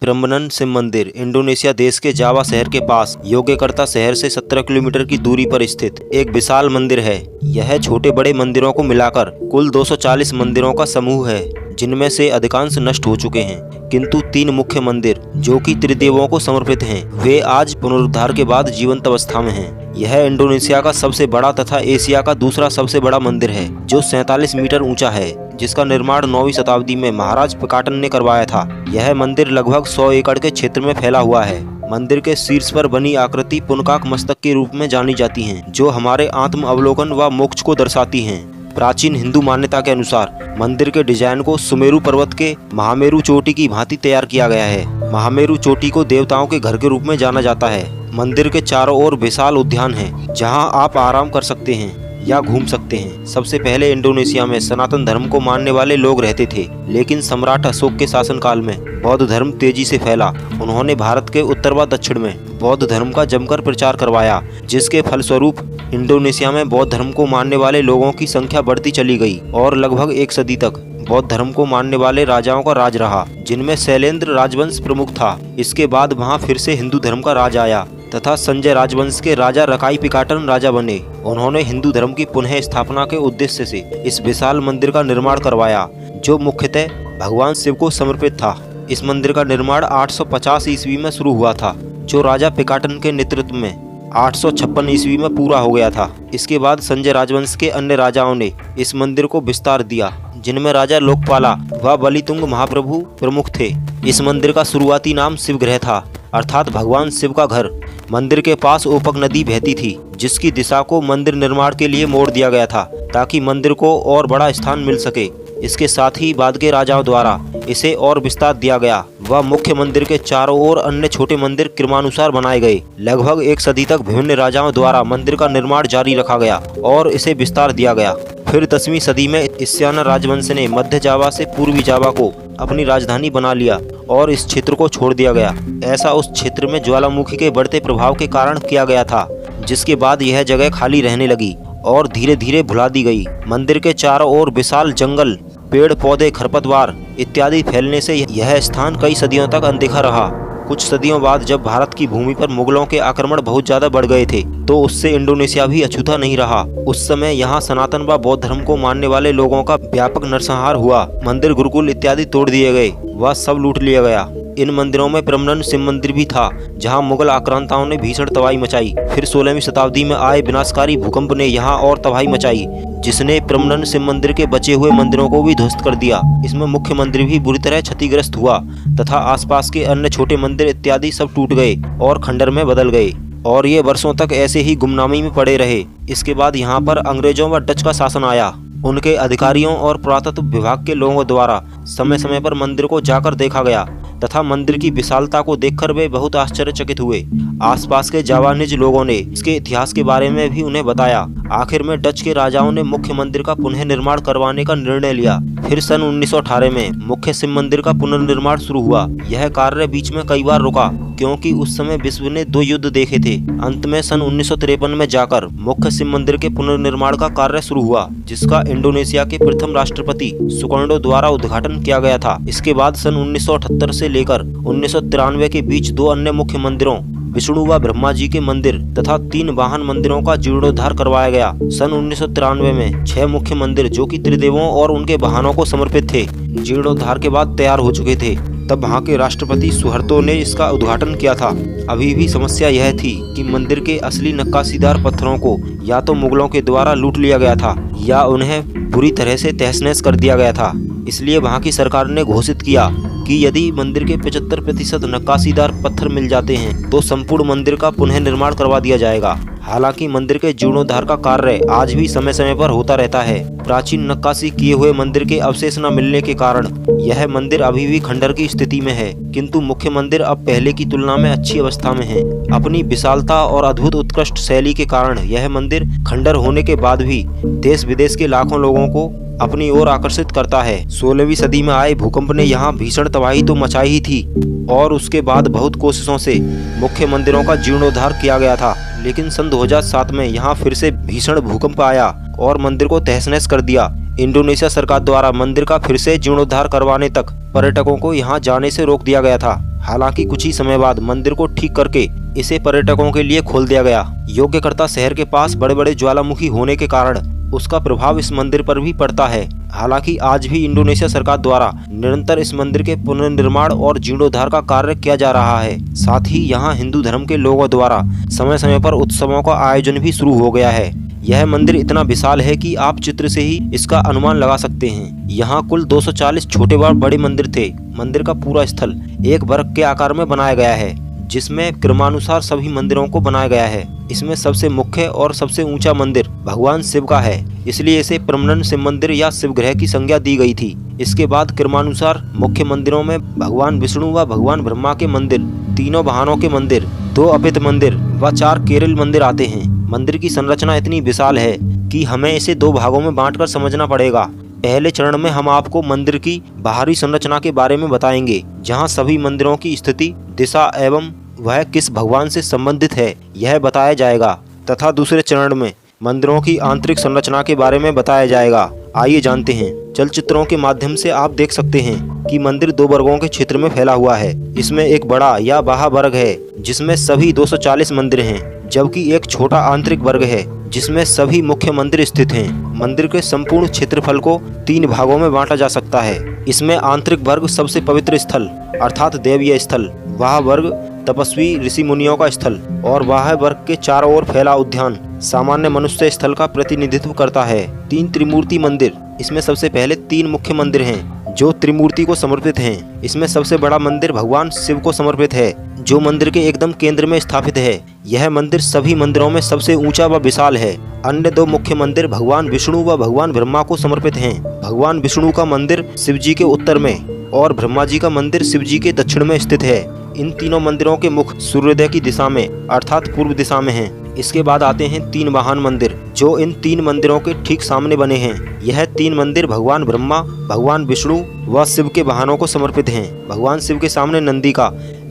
Prambanan Shiv मंदिर Indonesia देश के जावा शहर के पास योग्यकर्ता शहर से 17 किलोमीटर की दूरी पर स्थित एक विशाल मंदिर है। यह छोटे बड़े मंदिरों को मिलाकर कुल 240 मंदिरों का समूह है, जिनमें से अधिकांश नष्ट हो चुके हैं, किंतु 3 मुख्य मंदिर जो कि त्रिदेवों को समर्पित हैं, वे आज पुनरुद्धार के बाद जीवंत अवस्था में हैं। यह इंडोनेशिया का सबसे बड़ा तथा एशिया का दूसरा सबसे बड़ा मंदिर है, जो 47 मीटर ऊंचा है, जिसका निर्माण 9वीं शताब्दी में महाराज पिकाटन ने करवाया था। यह मंदिर लगभग 100 एकड़ के क्षेत्र में फैला हुआ है। मंदिर के शीर्ष पर बनी आकृति पुनकाक मस्तक के रूप में जानी जाती है, जो हमारे आत्म अवलोकन व मोक्ष को दर्शाती हैं। प्राचीन हिंदू मान्यता के अनुसार मंदिर के डिजाइन को सुमेरु पर्वत के महामेरु चोटी की भांति तैयार किया गया है। महामेरु चोटी को देवताओं के घर के रूप में जाना जाता है। मंदिर के चारों ओर विशाल उद्यान है, जहां आप आराम कर सकते हैं या घूम सकते हैं। सबसे पहले इंडोनेशिया में सनातन धर्म को मानने वाले लोग रहते थे, लेकिन सम्राट अशोक के शासनकाल में बौद्ध धर्म तेजी से फैला। उन्होंने भारत के उत्तर व दक्षिण में बौद्ध धर्म का जमकर प्रचार करवाया, जिसके फलस्वरूप इंडोनेशिया में बौद्ध धर्म को मानने वाले लोगों की संख्या बढ़ती चली गई और लगभग 1 सदी तक बौद्ध धर्म को मानने वाले राजाओं का राज रहा, जिनमें शैलेंद्र राजवंश प्रमुख था। इसके बाद वहां फिर से हिंदू धर्म का राज आया तथा संजय राजवंश के राजा रकाई पिकाटन राजा बने। उन्होंने हिंदू धर्म की पुनः स्थापना के उद्देश्य से इस विशाल मंदिर का निर्माण करवाया, जो मुख्यतः भगवान शिव को समर्पित था। इस मंदिर का निर्माण 850 ईस्वी में शुरू हुआ था, जो राजा पिकाटन के नेतृत्व में 856 ईस्वी में पूरा हो गया था। इसके बाद संजय राजवंश के अन्य राजाओं ने इस मंदिर को विस्तार दिया, जिनमें राजा लोकपाला व बलितुंग महाप्रभु प्रमुख थे। इस मंदिर का शुरुआती नाम शिवगृह था, अर्थात भगवान शिव का घर। मंदिर के पास ओपक नदी बहती थी, जिसकी दिशा को मंदिर निर्माण के लिए मोड़ दिया गया था, ताकि मंदिर को और बड़ा स्थान मिल सके। इसके साथ ही बाद के राजाओं द्वारा इसे और विस्तार दिया गया व मुख्य मंदिर के चारों ओर अन्य छोटे मंदिर क्रमानुसार बनाए गए। लगभग 1 सदी तक विभिन्न राजाओं द्वारा मंदिर का निर्माण जारी रखा गया और इसे विस्तार दिया गया। फिर 10वीं सदी में इस्याना राजवंश ने मध्य जावा से पूर्वी जावा को अपनी राजधानी बना लिया और इस क्षेत्र को छोड़ दिया गया। ऐसा उस क्षेत्र में ज्वालामुखी के बढ़ते प्रभाव के कारण किया गया था, जिसके बाद यह जगह खाली रहने लगी और धीरे धीरे भुला दी गई। मंदिर के चारों ओर विशाल जंगल, पेड़ पौधे, खरपतवार इत्यादि फैलने से यह स्थान कई सदियों तक अनदेखा रहा। कुछ सदियों बाद जब भारत की भूमि पर मुगलों के आक्रमण बहुत ज्यादा बढ़ गए थे, तो उससे इंडोनेशिया भी अछूता नहीं रहा। उस समय यहाँ सनातन व बौद्ध धर्म को मानने वाले लोगों का व्यापक नरसंहार हुआ। मंदिर, गुरुकुल इत्यादि तोड़ दिए गए व सब लूट लिया गया। इन मंदिरों में प्रम्बनन शिव मंदिर भी था, जहां मुगल आक्रांताओं ने भीषण तबाही मचाई। फिर 16वीं शताब्दी में आए विनाशकारी भूकंप ने यहां और तबाही मचाई, जिसने प्रम्बनन शिव मंदिर के बचे हुए मंदिरों को भी ध्वस्त कर दिया। इसमें मुख्य मंदिर भी बुरी तरह क्षतिग्रस्त हुआ तथा आसपास के अन्य छोटे मंदिर इत्यादि सब टूट गए और खंडर में बदल गए, और ये वर्षों तक ऐसे ही गुमनामी में पड़े रहे। इसके बाद यहाँ पर अंग्रेजों व डच का शासन आया। उनके अधिकारियों और पुरातत्व विभाग के लोगों द्वारा समय समय पर मंदिर को जाकर देखा गया तथा मंदिर की विशालता को देखकर वे बहुत आश्चर्यचकित हुए। आसपास के जावानीज लोगों ने इसके इतिहास के बारे में भी उन्हें बताया। आखिर में डच के राजाओं ने मुख्य मंदिर का पुनः निर्माण करवाने का निर्णय लिया। फिर सन 1918 में मुख्य शिव मंदिर का पुनर्निर्माण शुरू हुआ। यह कार्य बीच में कई बार रुका, क्योंकि उस समय विश्व ने 2 युद्ध देखे थे। अंत में सन 1953 में जाकर मुख्य शिव मंदिर के पुनर्निर्माण का कार्य शुरू हुआ, जिसका इंडोनेशिया के प्रथम राष्ट्रपति सुकर्णो द्वारा उद्घाटन किया गया था। इसके बाद सन 1978 से लेकर 1993 के बीच 2 अन्य मुख्य मंदिरों, विष्णु व ब्रह्मा जी के मंदिर तथा 3 वाहन मंदिरों का जीर्णोद्धार करवाया गया। सन 1993 में 6 मुख्य मंदिर, जो कि त्रिदेवों और उनके वाहनों को समर्पित थे, जीर्णोद्धार के बाद तैयार हो चुके थे। तब वहाँ के राष्ट्रपति सुहर्तो ने इसका उद्घाटन किया था। अभी भी समस्या यह थी कि मंदिर के असली नक्काशीदार पत्थरों को या तो मुगलों के द्वारा लूट लिया गया था या उन्हें बुरी तरह से तहस-नहस कर दिया गया था। इसलिए वहाँ की सरकार ने घोषित किया कि यदि मंदिर के 75% नक्काशीदार पत्थर मिल जाते हैं तो संपूर्ण मंदिर का पुनः निर्माण करवा दिया जाएगा। हालांकि मंदिर के जीर्णोद्धार का कार्य आज भी समय समय पर होता रहता है। प्राचीन नक्काशी किए हुए मंदिर के अवशेष न मिलने के कारण यह मंदिर अभी भी खंडर की स्थिति में है, किंतु मुख्य मंदिर अब पहले की तुलना में अच्छी अवस्था में है। अपनी विशालता और अद्भुत उत्कृष्ट शैली के कारण यह मंदिर खंडर होने के बाद भी देश विदेश के लाखों लोगों को अपनी ओर आकर्षित करता है। 16वीं सदी में आए भूकंप ने यहाँ भीषण तबाही तो मचाई ही थी, और उसके बाद बहुत कोशिशों से मुख्य मंदिरों का जीर्णोद्धार किया गया था, लेकिन सन 2007 में यहाँ फिर से भीषण भूकंप आया और मंदिर को तहस-नहस कर दिया। इंडोनेशिया सरकार द्वारा मंदिर का फिर से जीर्णोद्धार करवाने तक पर्यटकों को यहाँ जाने से रोक दिया गया था। हालांकि कुछ ही समय बाद मंदिर को ठीक करके इसे पर्यटकों के लिए खोल दिया गया। योग्यकर्ता शहर के पास बड़े बड़े ज्वालामुखी होने के कारण उसका प्रभाव इस मंदिर पर भी पड़ता है। हालांकि आज भी इंडोनेशिया सरकार द्वारा निरंतर इस मंदिर के पुनर्निर्माण और जीर्णोद्धार का कार्य किया जा रहा है। साथ ही यहाँ हिंदू धर्म के लोगों द्वारा समय समय पर उत्सवों का आयोजन भी शुरू हो गया है। यह मंदिर इतना विशाल है कि आप चित्र से ही इसका अनुमान लगा सकते हैं। यहाँ कुल 240 छोटे व बड़े मंदिर थे। मंदिर का पूरा स्थल एक वर्ग के आकार में बनाया गया है, जिसमें क्रमानुसार सभी मंदिरों को बनाया गया है। इसमें सबसे मुख्य और सबसे ऊंचा मंदिर भगवान शिव का है, इसलिए इसे परमनंट शिव मंदिर या शिव ग्रह की संज्ञा दी गई थी। इसके बाद क्रमानुसार मुख्य मंदिरों में भगवान विष्णु व भगवान ब्रह्मा के मंदिर, तीनों वाहनों के मंदिर, 2 अपित मंदिर व 4 केरल मंदिर आते हैं। मंदिर की संरचना इतनी विशाल है कि हमें इसे 2 भागों में बांटकर समझना पड़ेगा। पहले चरण में हम आपको मंदिर की बाहरी संरचना के बारे में बताएंगे, जहां सभी मंदिरों की स्थिति, दिशा एवं वह किस भगवान से संबंधित है यह बताया जाएगा, तथा दूसरे चरण में मंदिरों की आंतरिक संरचना के बारे में बताया जाएगा। आइए जानते हैं। चलचित्रों के माध्यम से आप देख सकते हैं कि मंदिर 2 वर्गों के क्षेत्र में फैला हुआ है। इसमें एक बड़ा या बाह्य वर्ग है जिसमें सभी 240 मंदिर हैं, जबकि एक छोटा आंतरिक वर्ग है जिसमें सभी मुख्य मंदिर स्थित हैं। मंदिर के संपूर्ण क्षेत्रफल को 3 भागों में बांटा जा सकता है। इसमें आंतरिक वर्ग सबसे पवित्र स्थल अर्थात देवीय स्थल, बाह्य वर्ग तपस्वी ऋषि मुनियों का स्थल और बाह्य वर्ग के चारों ओर फैला उद्यान सामान्य मनुष्य स्थल का प्रतिनिधित्व करता है। 3 त्रिमूर्ति मंदिर। इसमें सबसे पहले 3 मुख्य मंदिर हैं जो त्रिमूर्ति को समर्पित हैं। इसमें सबसे बड़ा मंदिर भगवान शिव को समर्पित है, जो मंदिर के एकदम केंद्र में स्थापित है। यह मंदिर सभी मंदिरों में सबसे ऊंचा व विशाल है। अन्य 2 मुख्य मंदिर भगवान विष्णु व भगवान ब्रह्मा को समर्पित हैं। भगवान विष्णु का मंदिर शिव जी के उत्तर में और ब्रह्मा जी का मंदिर शिव जी के दक्षिण में स्थित है। इन तीनों मंदिरों के मुख सूर्योदय की दिशा में अर्थात पूर्व दिशा में हैं। इसके बाद आते हैं 3 वाहन मंदिर, जो इन 3 मंदिरों के ठीक सामने बने हैं। यह 3 मंदिर भगवान ब्रह्मा, भगवान विष्णु व शिव के वाहनों को समर्पित हैं। भगवान शिव के सामने नंदी का,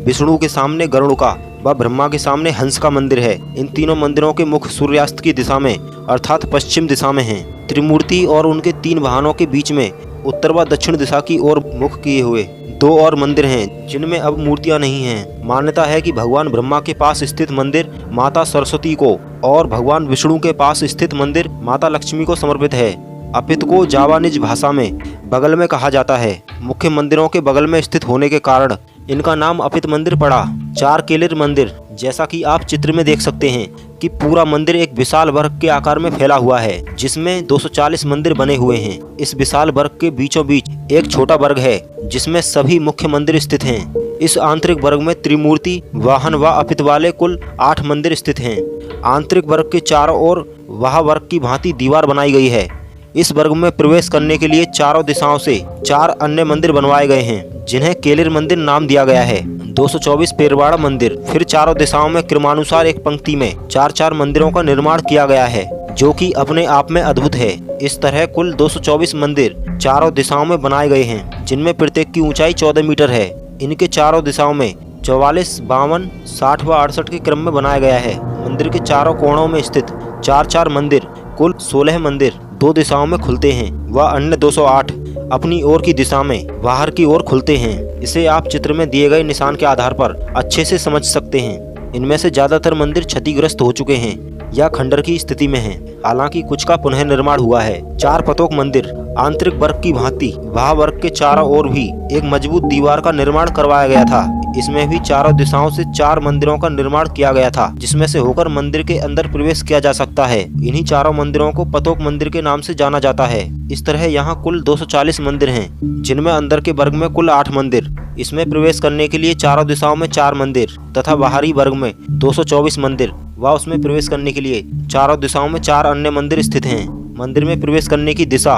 विष्णु के सामने गरुड़ का व ब्रह्मा के सामने हंस का मंदिर है। इन तीनों मंदिरों के मुख सूर्यास्त की दिशा में अर्थात पश्चिम दिशा में हैं। त्रिमूर्ति और उनके 3 वाहनों के बीच में उत्तर व दक्षिण दिशा की ओर मुख किए हुए 2 और मंदिर हैं, जिनमें अब मूर्तियां नहीं हैं। मान्यता है कि भगवान ब्रह्मा के पास स्थित मंदिर माता सरस्वती को और भगवान विष्णु के पास स्थित मंदिर माता लक्ष्मी को समर्पित है। अपित को जावानीज भाषा में बगल में कहा जाता है। मुख्य मंदिरों के बगल में स्थित होने के कारण इनका नाम अपित मंदिर पड़ा। 4 केलिर मंदिर। जैसा कि आप चित्र में देख सकते हैं कि पूरा मंदिर एक विशाल वर्ग के आकार में फैला हुआ है, जिसमें 240 मंदिर बने हुए हैं। इस विशाल वर्ग के बीचों बीच एक छोटा वर्ग है जिसमें सभी मुख्य मंदिर स्थित हैं। इस आंतरिक वर्ग में त्रिमूर्ति, वाहन व अपित वाले कुल 8 मंदिर स्थित हैं। आंतरिक वर्ग के चारों ओर वाह वर्ग की भांति दीवार बनाई गई है। इस वर्ग में प्रवेश करने के लिए चारों दिशाओं से 4 अन्य मंदिर बनवाए गए हैं, जिन्हें केलिर मंदिर नाम दिया गया है। 224 पेरवाड़ा मंदिर। फिर चारों दिशाओं में क्रमानुसार एक पंक्ति में 4-4 मंदिरों का निर्माण किया गया है, जो कि अपने आप में अद्भुत है। इस तरह कुल 224 मंदिर चारों दिशाओं में बनाए गए हैं, जिनमें प्रत्येक की ऊंचाई 14 मीटर है। इनके चारों दिशाओं में 44, 52, 60 व 68 के क्रम में बनाया गया है। मंदिर के चारों कोणों में स्थित 4-4 मंदिर, कुल 16 मंदिर 2 दिशाओं में खुलते हैं व अन्य 208 अपनी ओर की दिशा में बाहर की ओर खुलते हैं। इसे आप चित्र में दिए गए निशान के आधार पर अच्छे से समझ सकते हैं। इनमें से ज्यादातर मंदिर क्षतिग्रस्त हो चुके हैं या खंडर की स्थिति में हैं, हालांकि कुछ का पुनः निर्माण हुआ है। 4 पतोक मंदिर। आंतरिक वर्ग की भांति बाह्य वर्ग के चारों ओर भी एक मजबूत दीवार का निर्माण करवाया गया था। इसमें भी चारों दिशाओं से 4 मंदिरों का निर्माण किया गया था, जिसमें से होकर मंदिर के अंदर प्रवेश किया जा सकता है। इन्हीं चारों मंदिरों को पतोक मंदिर के नाम से जाना जाता है। इस तरह यहाँ कुल 240 मंदिर हैं, जिनमें अंदर के वर्ग में कुल 8 मंदिर। इसमें प्रवेश करने के लिए चारों दिशाओं में 4 मंदिर तथा बाहरी वर्ग में 224 मंदिर व उसमें प्रवेश करने के लिए चारों दिशाओं में 4 अन्य मंदिर स्थित हैं। मंदिर में प्रवेश करने की दिशा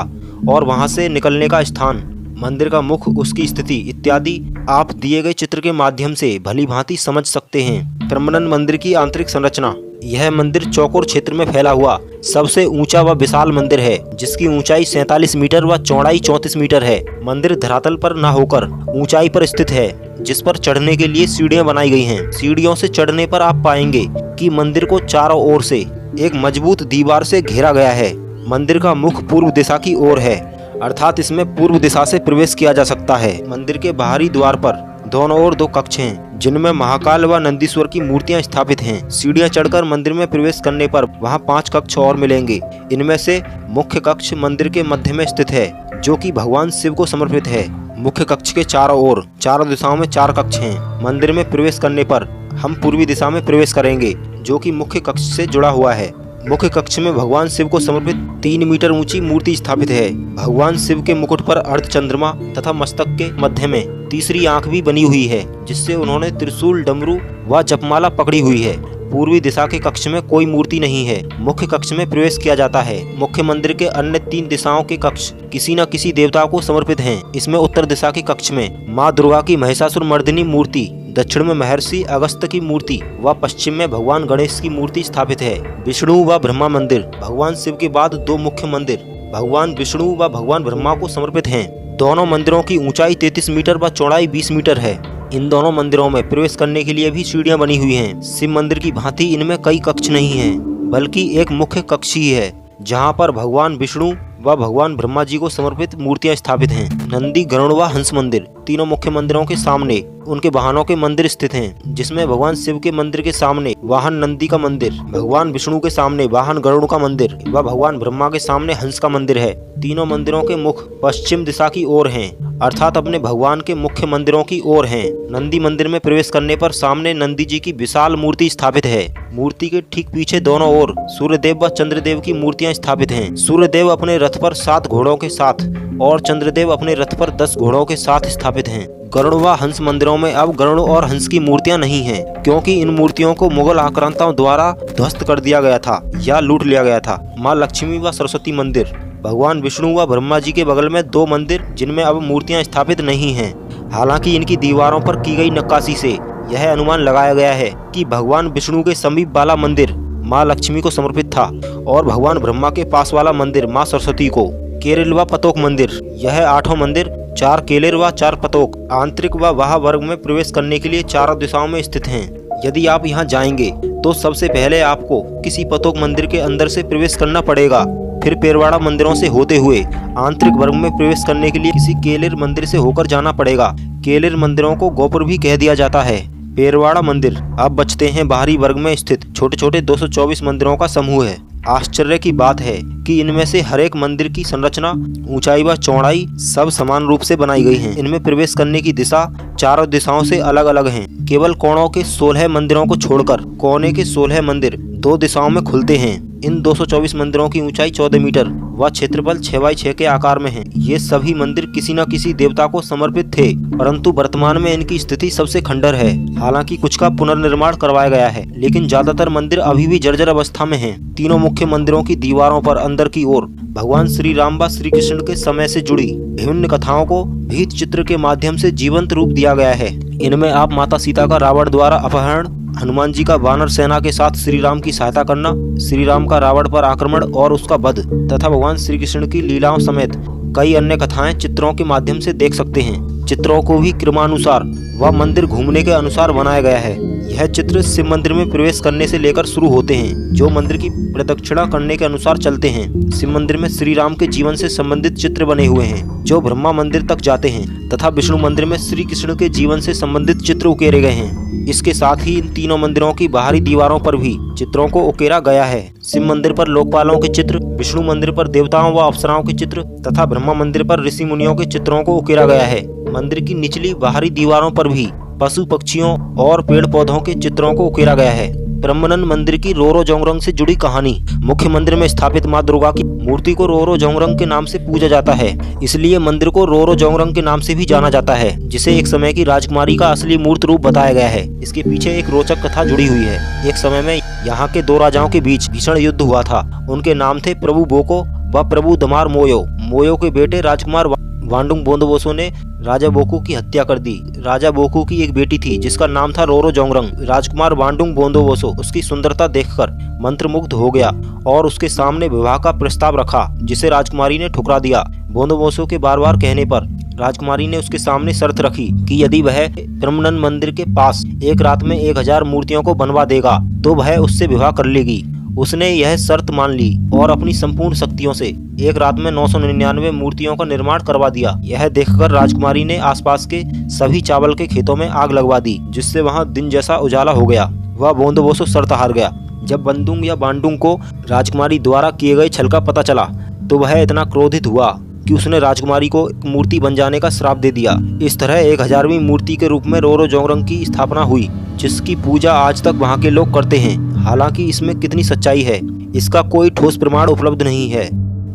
और वहां से निकलने का स्थान, मंदिर का मुख, उसकी स्थिति इत्यादि आप दिए गए चित्र के माध्यम से भली भांति समझ सकते हैं। परमनंट मंदिर की आंतरिक संरचना। यह मंदिर चौकोर क्षेत्र में फैला हुआ सबसे ऊंचा व विशाल मंदिर है, जिसकी ऊंचाई 47 मीटर व चौड़ाई 34 मीटर है। मंदिर धरातल पर न होकर ऊंचाई पर स्थित है, जिस पर चढ़ने के लिए सीढ़ियां बनाई गई हैं। सीढ़ियों से चढ़ने पर आप पाएंगे कि मंदिर को चारों ओर से एक मजबूत दीवार से घेरा गया है। मंदिर का मुख पूर्व दिशा की ओर है, अर्थात इसमें पूर्व दिशा से प्रवेश किया जा सकता है। मंदिर के बाहरी द्वार पर दोनों ओर 2 कक्ष हैं जिनमें महाकाल व नंदीश्वर की मूर्तियां स्थापित हैं। सीढ़ियां चढ़कर मंदिर में प्रवेश करने पर वहां 5 कक्ष और मिलेंगे। इनमें से मुख्य कक्ष मंदिर के मध्य में स्थित है, जो कि भगवान शिव को समर्पित है। मुख्य कक्ष के चारों ओर, चारों दिशाओं में 4 कक्ष हैं। मंदिर में प्रवेश करने पर हम पूर्वी दिशा में प्रवेश करेंगे, जो कि मुख्य कक्ष से जुड़ा हुआ है। मुख्य कक्ष में भगवान शिव को समर्पित 3 मीटर ऊंची मूर्ति स्थापित है। भगवान शिव के मुकुट पर अर्धचंद्रमा तथा मस्तक के मध्य में तीसरी आंख भी बनी हुई है, जिससे उन्होंने त्रिशूल, डमरू व जपमाला पकड़ी हुई है। पूर्वी दिशा के कक्ष में कोई मूर्ति नहीं है। मुख्य कक्ष में प्रवेश किया जाता है। मुख्य मंदिर के अन्य 3 दिशाओं के कक्ष किसी न किसी देवता को समर्पित हैं। इसमें उत्तर दिशा के कक्ष में माँ दुर्गा की महिषासुर मर्दिनी मूर्ति, दक्षिण में महर्षि अगस्त्य की मूर्ति व पश्चिम में भगवान गणेश की मूर्ति स्थापित है। विष्णु व ब्रह्मा मंदिर भगवान शिव के बाद 2 मुख्य मंदिर भगवान विष्णु व भगवान ब्रह्मा को समर्पित हैं। दोनों मंदिरों की ऊंचाई 33 मीटर व चौड़ाई 20 मीटर है। इन दोनों मंदिरों में प्रवेश करने के लिए भी सीढ़ियां बनी हुई हैं। शिव मंदिर की भांति इनमें कई कक्ष नहीं हैं, बल्कि एक मुख्य कक्ष ही है, जहां पर भगवान विष्णु व भगवान ब्रह्मा जी को समर्पित मूर्तियां स्थापित हैं। नंदी, गरुड़ व हंस मंदिर तीनों मुख्य मंदिरों के सामने उनके वाहनों के मंदिर स्थित हैं, जिसमें भगवान शिव के मंदिर के सामने वाहन नंदी का मंदिर, भगवान विष्णु के सामने वाहन गरुड़ का मंदिर व भगवान ब्रह्मा के सामने हंस का मंदिर है। तीनों मंदिरों के मुख पश्चिम दिशा की ओर हैं, अर्थात अपने भगवान के मुख्य मंदिरों की ओर हैं। नंदी मंदिर में प्रवेश करने पर सामने नंदी जी की विशाल मूर्ति स्थापित है। मूर्ति के ठीक पीछे दोनों ओर सूर्यदेव व चंद्रदेव की मूर्तियां स्थापित हैं। सूर्यदेव अपने रथ पर 7 घोड़ों के साथ और चंद्रदेव अपने रथ पर 10 घोड़ों के साथ स्थापित हैं। गरुड़ व हंस मंदिरों में अब गरुड़ और हंस की मूर्तियां नहीं हैं, क्योंकि इन मूर्तियों को मुगल आक्रांताओं द्वारा ध्वस्त कर दिया गया था या लूट लिया गया था। माँ लक्ष्मी व सरस्वती मंदिर भगवान विष्णु व ब्रह्मा जी के बगल में 2 मंदिर जिनमें अब मूर्तियां स्थापित नहीं हैं। हालांकि इनकी दीवारों पर की गई नक्काशी से यह अनुमान लगाया गया है कि भगवान विष्णु के समीप वाला मंदिर माँ लक्ष्मी को समर्पित था और भगवान ब्रह्मा के पास वाला मंदिर माँ सरस्वती को। केरल व पतोक मंदिर यह 8 मंदिर 4 केलेर व 4 पतोक आंतरिक व बाह्य वर्ग में प्रवेश करने के लिए 4 दिशाओं में स्थित हैं। यदि आप यहाँ जाएंगे तो सबसे पहले आपको किसी पतोक मंदिर के अंदर से प्रवेश करना पड़ेगा। फिर पेरवाड़ा मंदिरों से होते हुए आंतरिक वर्ग में प्रवेश करने के लिए किसी केलेर मंदिर से होकर जाना पड़ेगा। केलेर मंदिरों को गोपुर भी कह दिया जाता है। पेरवाड़ा मंदिर अब बचते हैं बाहरी वर्ग में स्थित छोटे छोटे 224 मंदिरों का समूह है। आश्चर्य की बात है कि इनमें से हर एक मंदिर की संरचना, ऊंचाई व चौड़ाई सब समान रूप से बनाई गई हैं। इनमें प्रवेश करने की दिशा चारों दिशाओं से अलग अलग हैं। केवल कोणों के 16 मंदिरों को छोड़कर कोने के 16 मंदिर 2 दिशाओं में खुलते हैं। इन 224 मंदिरों की ऊंचाई 14 मीटर व क्षेत्रफल 6x6 के आकार में है। ये सभी मंदिर किसी न किसी देवता को समर्पित थे, परंतु वर्तमान में इनकी स्थिति सबसे खंडर है। हालांकि कुछ का पुनर्निर्माण करवाया गया है, लेकिन ज्यादातर मंदिर अभी भी जर्जर अवस्था में हैं। तीनों मुख्य मंदिरों की दीवारों पर अंदर की ओर भगवान श्री राम व श्री कृष्ण के समय से जुड़ी विभिन्न कथाओं को भीत चित्र के माध्यम से जीवंत रूप दिया गया है। इनमें आप माता सीता का रावण द्वारा अपहरण, हनुमान जी का वानर सेना के साथ श्री राम की सहायता करना, श्री राम का रावण पर आक्रमण और उसका वध तथा भगवान श्री कृष्ण की लीलाओं समेत कई अन्य कथाएं चित्रों के माध्यम से देख सकते हैं। चित्रों को भी क्रमानुसार व मंदिर घूमने के अनुसार बनाया गया है। यह चित्र शिव मंदिर में प्रवेश करने से लेकर शुरू होते हैं, जो मंदिर की प्रदक्षिणा करने के अनुसार चलते हैं। शिव मंदिर में श्री राम के जीवन से संबंधित चित्र बने हुए हैं, जो ब्रह्मा मंदिर तक जाते हैं, तथा विष्णु मंदिर में श्री कृष्ण के जीवन से संबंधित चित्र उकेरे गए हैं। इसके साथ ही इन तीनों मंदिरों की बाहरी दीवारों पर भी चित्रों को उकेरा गया है। शिव मंदिर पर लोकपालों के चित्र, विष्णु मंदिर पर देवताओं व अप्सराओं के चित्र तथा ब्रह्मा मंदिर पर ऋषि मुनियों के चित्रों को उकेरा गया है। मंदिर की निचली बाहरी दीवारों पर भी पशु पक्षियों और पेड़ पौधों के चित्रों को उकेरा गया है। ब्रह्मनन मंदिर की रोरो जोंगरंग से जुड़ी कहानी। मुख्य मंदिर में स्थापित माँ दुर्गा की मूर्ति को रोरो जोंगरंग के नाम से पूजा जाता है, इसलिए मंदिर को रोरो जोंगरंग के नाम से भी जाना जाता है, जिसे एक समय की राजकुमारी का असली मूर्त रूप बताया गया है। इसके पीछे एक रोचक कथा जुड़ी हुई है। एक समय में यहाँ के 2 राजाओं के बीच भीषण युद्ध हुआ था। उनके नाम थे प्रभु बोको व प्रभु दमार मोयो। मोयो के बेटे राजकुमार वांडुंग बोंदोबोसो ने राजा बोकू की हत्या कर दी। राजा बोकू की एक बेटी थी जिसका नाम था रोरो जोंगरंग। राजकुमार वांडुंग बोंदोबोसो उसकी सुंदरता देखकर मंत्रमुग्ध हो गया और उसके सामने विवाह का प्रस्ताव रखा, जिसे राजकुमारी ने ठुकरा दिया। बोंदोबोसो के बार बार कहने पर राजकुमारी ने उसके सामने शर्त रखी कि यदि वह ब्रह्मनन मंदिर के पास एक रात में 1000 मूर्तियों को बनवा देगा तो वह उससे विवाह कर लेगी। उसने यह शर्त मान ली और अपनी संपूर्ण शक्तियों से एक रात में 999 मूर्तियों का निर्माण करवा दिया। यह देखकर राजकुमारी ने आसपास के सभी चावल के खेतों में आग लगवा दी, जिससे वहां दिन जैसा उजाला हो गया। वह बोंदोबोसो शर्त हार गया। जब बंदुंग या बांडुंग को राजकुमारी द्वारा किए गए छल का पता चला तो वह इतना क्रोधित हुआ कि उसने राजकुमारी को एक मूर्ति बन जाने का श्राप दे दिया। इस तरह 1000वीं मूर्ति के रूप में रोरो जोंगरंग की स्थापना हुई, जिसकी पूजा आज तक वहां के लोग करते हैं। हालांकि इसमें कितनी सच्चाई है, इसका कोई ठोस प्रमाण उपलब्ध नहीं है।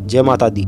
जय माता दी।